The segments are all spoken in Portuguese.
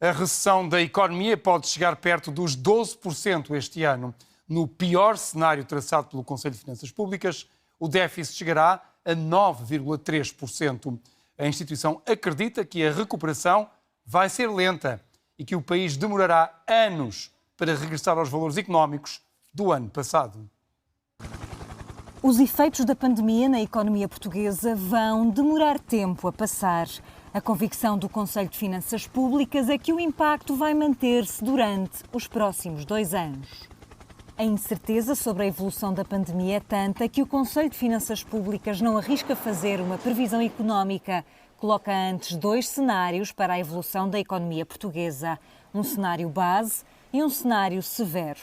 A recessão da economia pode chegar perto dos 12% este ano. No pior cenário traçado pelo Conselho de Finanças Públicas, o déficit chegará a 9,3%. A instituição acredita que a recuperação vai ser lenta e que o país demorará anos para regressar aos valores económicos do ano passado. Os efeitos da pandemia na economia portuguesa vão demorar tempo a passar. A convicção do Conselho de Finanças Públicas é que o impacto vai manter-se durante os próximos 2 anos. A incerteza sobre a evolução da pandemia é tanta que o Conselho de Finanças Públicas não arrisca fazer uma previsão económica. Coloca antes 2 cenários para a evolução da economia portuguesa. Um cenário base e um cenário severo.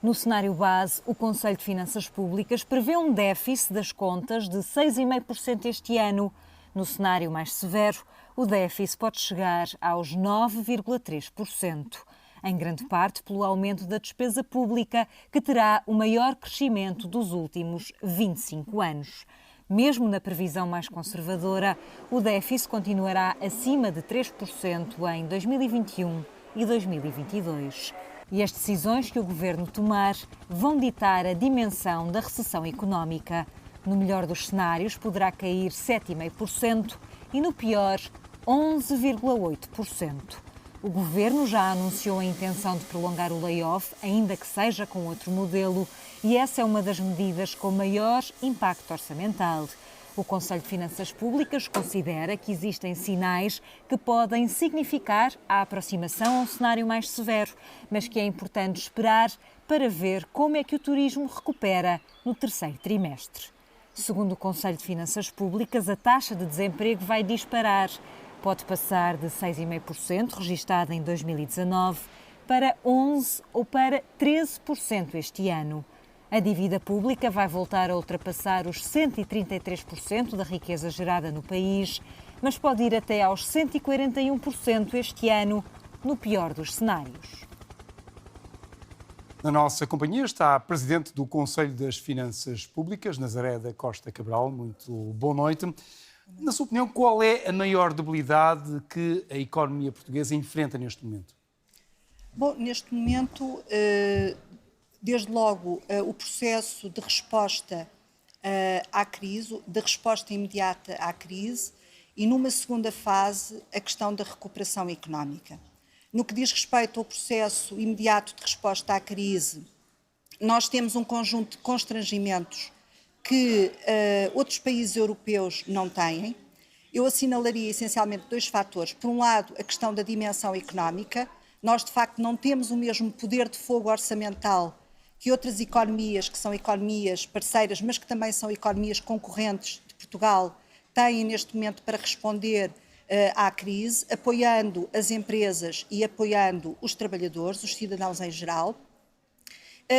No cenário base, o Conselho de Finanças Públicas prevê um déficit das contas de 6,5% este ano. No cenário mais severo, o déficit pode chegar aos 9,3%, em grande parte pelo aumento da despesa pública, que terá o maior crescimento dos últimos 25 anos. Mesmo na previsão mais conservadora, o déficit continuará acima de 3% em 2021 e 2022. E as decisões que o Governo tomar vão ditar a dimensão da recessão económica. No melhor dos cenários, poderá cair 7,5% e no pior, 11,8%. O Governo já anunciou a intenção de prolongar o layoff, ainda que seja com outro modelo, e essa é uma das medidas com maior impacto orçamental. O Conselho de Finanças Públicas considera que existem sinais que podem significar a aproximação a um cenário mais severo, mas que é importante esperar para ver como é que o turismo recupera no 3º trimestre. Segundo o Conselho de Finanças Públicas, a taxa de desemprego vai disparar. Pode passar de 6,5%, registada em 2019, para 11% ou para 13% este ano. A dívida pública vai voltar a ultrapassar os 133% da riqueza gerada no país, mas pode ir até aos 141% este ano, no pior dos cenários. Na nossa companhia está a Presidente do Conselho das Finanças Públicas, Nazaré da Costa Cabral. Muito boa noite. Na sua opinião, qual é a maior debilidade que a economia portuguesa enfrenta neste momento? Bom, neste momento, desde logo, o processo de resposta à crise, de resposta imediata à crise, e numa segunda fase, a questão da recuperação económica. No que diz respeito ao processo imediato de resposta à crise, nós temos um conjunto de constrangimentos que outros países europeus não têm. Eu assinalaria essencialmente 2 fatores. Por um lado, a questão da dimensão económica. Nós, de facto, não temos o mesmo poder de fogo orçamental que outras economias, que são economias parceiras, mas que também são economias concorrentes de Portugal, têm neste momento para responder à crise, apoiando as empresas e apoiando os trabalhadores, os cidadãos em geral.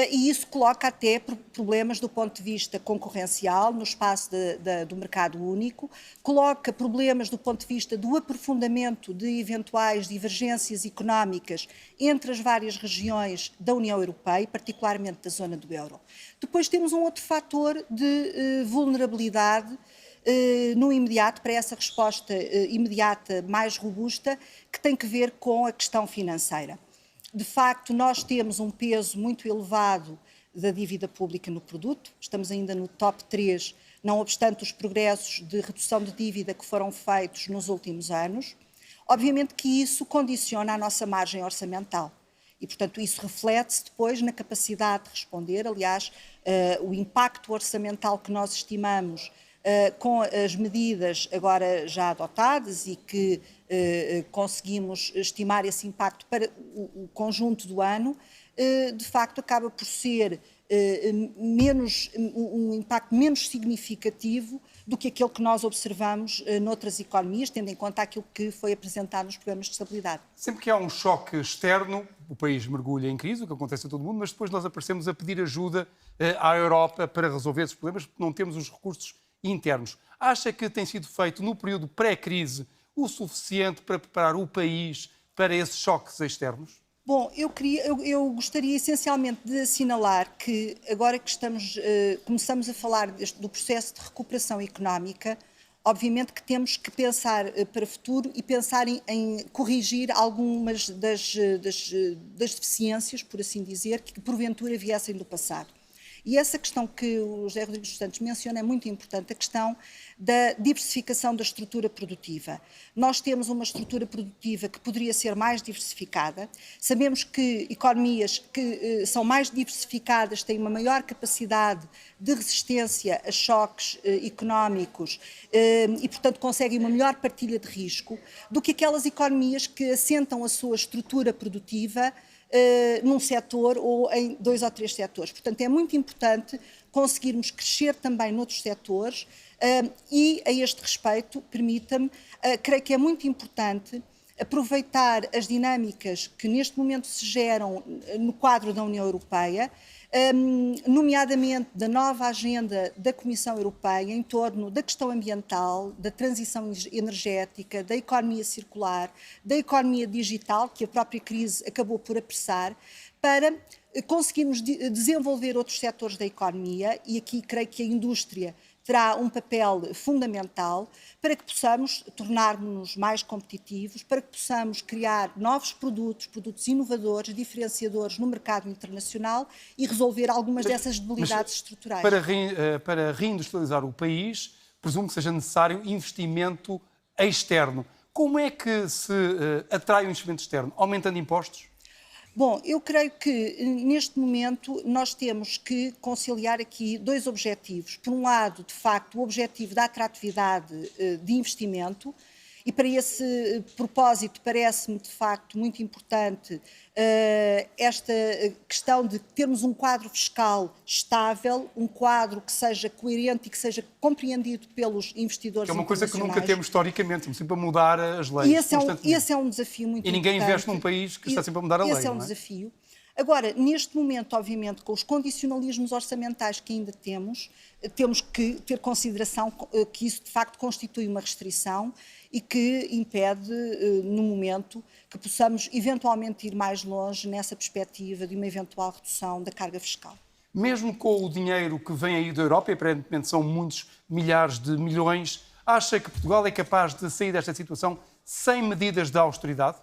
E isso coloca até problemas do ponto de vista concorrencial no espaço do mercado único, coloca problemas do ponto de vista do aprofundamento de eventuais divergências económicas entre as várias regiões da União Europeia, particularmente da zona do euro. Depois temos um outro fator de vulnerabilidade no imediato, para essa resposta imediata mais robusta, que tem que ver com a questão financeira. De facto, nós temos um peso muito elevado da dívida pública no produto, estamos ainda no top 3, não obstante os progressos de redução de dívida que foram feitos nos últimos anos. Obviamente que isso condiciona a nossa margem orçamental e, portanto, isso reflete-se depois na capacidade de responder. Aliás, o impacto orçamental que nós estimamos com as medidas agora já adotadas e que conseguimos estimar esse impacto para o conjunto do ano, de facto acaba por ser um impacto menos significativo do que aquele que nós observamos noutras economias, tendo em conta aquilo que foi apresentado nos programas de estabilidade. Sempre que há um choque externo, o país mergulha em crise, o que acontece a todo mundo, mas depois nós aparecemos a pedir ajuda à Europa para resolver esses problemas, porque não temos os recursos internos. Acha que tem sido feito no período pré-crise o suficiente para preparar o país para esses choques externos? Bom, eu gostaria essencialmente de assinalar que agora que começamos a falar do processo de recuperação económica, obviamente que temos que pensar para o futuro e pensar em corrigir algumas das deficiências, por assim dizer, que porventura viessem do passado. E essa questão que o José Rodrigues dos Santos menciona é muito importante, a questão da diversificação da estrutura produtiva. Nós temos uma estrutura produtiva que poderia ser mais diversificada. Sabemos que economias que são mais diversificadas têm uma maior capacidade de resistência a choques económicos e, portanto, conseguem uma melhor partilha de risco do que aquelas economias que assentam a sua estrutura produtiva num setor ou em 2 ou 3 setores. Portanto, é muito importante conseguirmos crescer também noutros setores e, a este respeito, permita-me, creio que é muito importante aproveitar as dinâmicas que neste momento se geram no quadro da União Europeia, nomeadamente da nova agenda da Comissão Europeia em torno da questão ambiental, da transição energética, da economia circular, da economia digital, que a própria crise acabou por apressar, para conseguirmos desenvolver outros setores da economia, e aqui creio que a indústria terá um papel fundamental para que possamos tornar-nos mais competitivos, para que possamos criar novos produtos inovadores, diferenciadores no mercado internacional e resolver algumas dessas debilidades estruturais. Para reindustrializar o país, presumo que seja necessário investimento externo. Como é que se atrai o investimento externo? Aumentando impostos? Bom, eu creio que neste momento nós temos que conciliar aqui 2 objetivos. Por um lado, de facto, o objetivo da atratividade de investimento, e para esse propósito parece-me de facto muito importante esta questão de termos um quadro fiscal estável, um quadro que seja coerente e que seja compreendido pelos investidores internacionais. Que é uma coisa que nunca temos historicamente, estamos sempre a mudar as leis. E esse é um desafio muito importante. E ninguém investe num país que está sempre a mudar a lei. Esse é um desafio. Agora, neste momento, obviamente, com os condicionalismos orçamentais que ainda temos que ter consideração que isso, de facto, constitui uma restrição e que impede, no momento, que possamos eventualmente ir mais longe nessa perspectiva de uma eventual redução da carga fiscal. Mesmo com o dinheiro que vem aí da Europa, e aparentemente são muitos milhares de milhões, acha que Portugal é capaz de sair desta situação sem medidas de austeridade?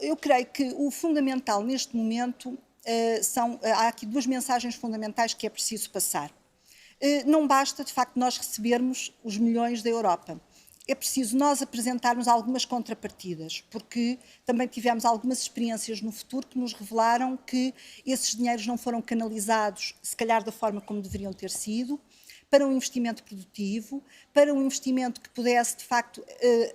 Eu creio que o fundamental neste momento há aqui 2 mensagens fundamentais que é preciso passar. Não basta, de facto, nós recebermos os milhões da Europa. É preciso nós apresentarmos algumas contrapartidas, porque também tivemos algumas experiências no futuro que nos revelaram que esses dinheiros não foram canalizados, se calhar da forma como deveriam ter sido, para um investimento produtivo, para um investimento que pudesse, de facto,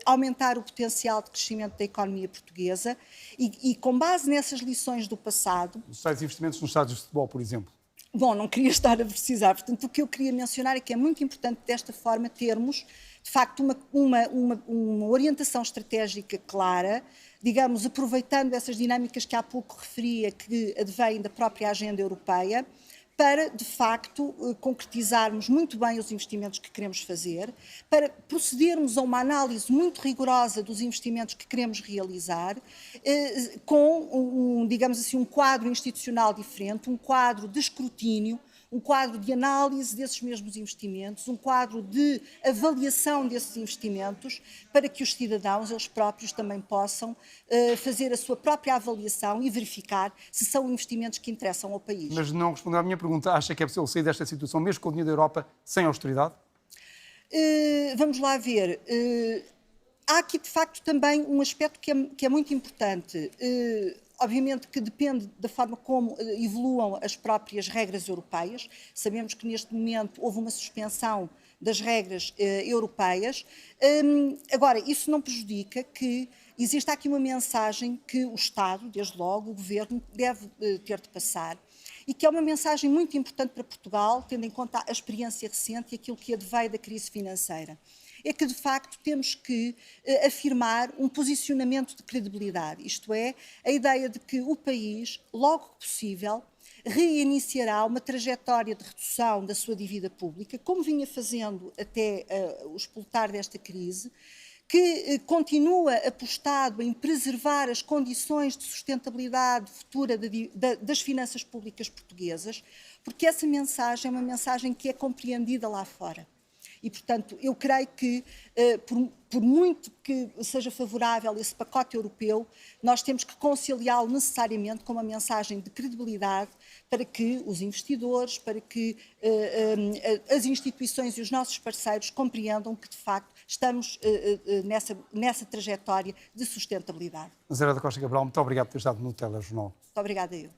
aumentar o potencial de crescimento da economia portuguesa e com base nessas lições do passado... Os tais investimentos nos estádios de futebol, por exemplo. Bom, não queria estar a precisar, portanto, o que eu queria mencionar é que é muito importante, desta forma, termos, de facto, uma orientação estratégica clara, digamos, aproveitando essas dinâmicas que há pouco referia, que advêm da própria agenda europeia, para, de facto, concretizarmos muito bem os investimentos que queremos fazer, para procedermos a uma análise muito rigorosa dos investimentos que queremos realizar, com, digamos assim, um quadro institucional diferente, um quadro de escrutínio, um quadro de análise desses mesmos investimentos, um quadro de avaliação desses investimentos, para que os cidadãos, eles próprios, também possam fazer a sua própria avaliação e verificar se são investimentos que interessam ao país. Mas não respondeu à minha pergunta. Acha que é possível sair desta situação, mesmo com o dinheiro da Europa, sem austeridade? Vamos lá ver. Há aqui, de facto, também um aspecto que é muito importante. Obviamente que depende da forma como evoluam as próprias regras europeias. Sabemos que neste momento houve uma suspensão das regras europeias. Agora, isso não prejudica que exista aqui uma mensagem que o Estado, desde logo, o Governo, deve ter de passar, e que é uma mensagem muito importante para Portugal, tendo em conta a experiência recente e aquilo que adveio da crise financeira. É que, de facto, temos que afirmar um posicionamento de credibilidade, isto é, a ideia de que o país, logo que possível, reiniciará uma trajetória de redução da sua dívida pública, como vinha fazendo até o explotar desta crise, que continua apostado em preservar as condições de sustentabilidade futura das finanças públicas portuguesas, porque essa mensagem é uma mensagem que é compreendida lá fora. E, portanto, eu creio que, por muito que seja favorável esse pacote europeu, nós temos que conciliá-lo necessariamente com uma mensagem de credibilidade para que os investidores, para que as instituições e os nossos parceiros compreendam que, de facto, estamos nessa trajetória de sustentabilidade. Nazaré da Costa Cabral, muito obrigado por ter estado no Telejornal. Muito obrigada eu.